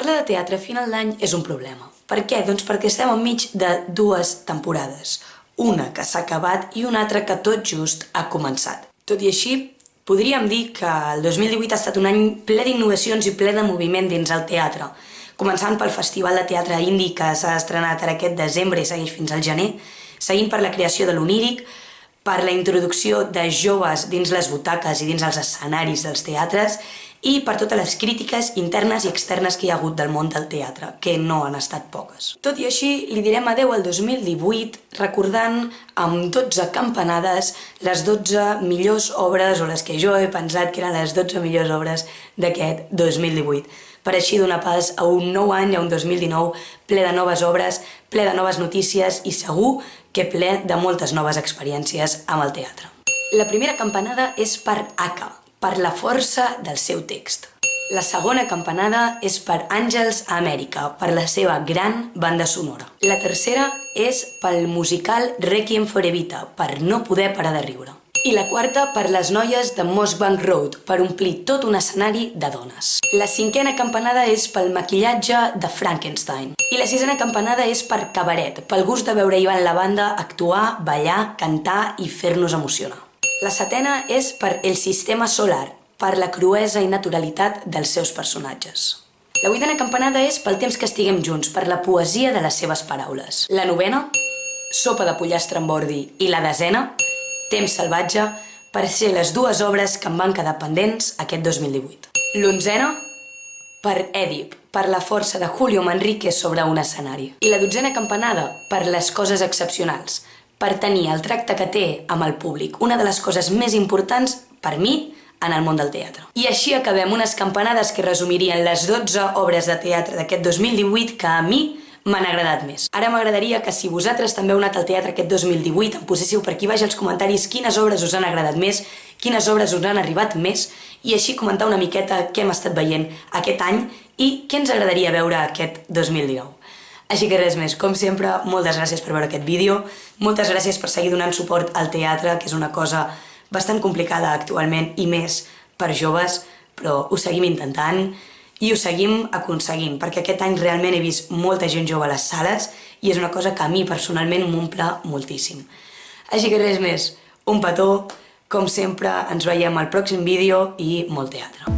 Parlar de teatre a final d'any és un problema. Per què? Doncs perquè estem enmig de dues temporades. Una que s'ha acabat i una altra que tot just ha començat. Tot i així, podríem dir que el 2018 ha estat un any ple d'innovacions i ple de moviment dins el teatre. Començant pel Festival de Teatre Indi que s'ha estrenat ara aquest desembre i segueix fins al gener, seguint per la creació de l'Oníric, per la introducció de joves dins les butaques i dins els escenaris dels teatres i per totes les crítiques internes i externes que hi ha hagut del món del teatre, que no han estat poques. Tot i així, li direm adeu al 2018 recordant amb 12 campanades les 12 millors obres, o les que jo he pensat que eren les 12 millors obres d'aquest 2018. Per així donar pas a un nou any, a un 2019, ple de noves obres, ple de noves notícies i segur que ple de moltes noves experiències amb el teatre. La primera campanada és per Aka, per la força del seu text. La segona campanada és per Àngels a Amèrica, per la seva gran banda sonora. La tercera és pel musical Requiem for Evita, per no poder parar de riure. I la quarta per les noies de Mossbank Road, per omplir tot un escenari de dones. La cinquena campanada és pel maquillatge de Frankenstein. I la sisena campanada és per Cabaret, pel gust de veure Ivan la banda actuar, ballar, cantar i fer-nos emocionar. La setena és per El Sistema Solar, per la cruesa i naturalitat dels seus personatges. La vuitena campanada és pel temps que estiguem junts, per la poesia de les seves paraules. La novena, Sopa de pollastre amb ordi, i la desena, Temps salvatge, per ser les dues obres que em van quedar pendents aquest 2018. L'onzena, per Èdip, per la força de Julio Manrique sobre un escenari. I la dotzena campanada, per les coses excepcionals, per tenir el tracte que té amb el públic, una de les coses més importants, per mi, en el món del teatre. I així acabem unes campanades que resumirien les 12 obres de teatre d'aquest 2018 que a mi m'han agradat més. Ara m'agradaria que si vosaltres també heu anat al teatre aquest 2018 em poséssiu per aquí baix als comentaris quines obres us han agradat més, quines obres us han arribat més i així comentar una miqueta què hem estat veient aquest any i què ens agradaria veure aquest 2019. Així que res més, com sempre, moltes gràcies per veure aquest vídeo, moltes gràcies per seguir donant suport al teatre, que és una cosa bastant complicada actualment i més per joves, però ho seguim intentant i ho seguim aconseguint, perquè aquest any realment he vist molta gent jove a les sales i és una cosa que a mi personalment m'omple moltíssim. Així que res més, un petó, com sempre ens veiem al pròxim vídeo i molt teatre.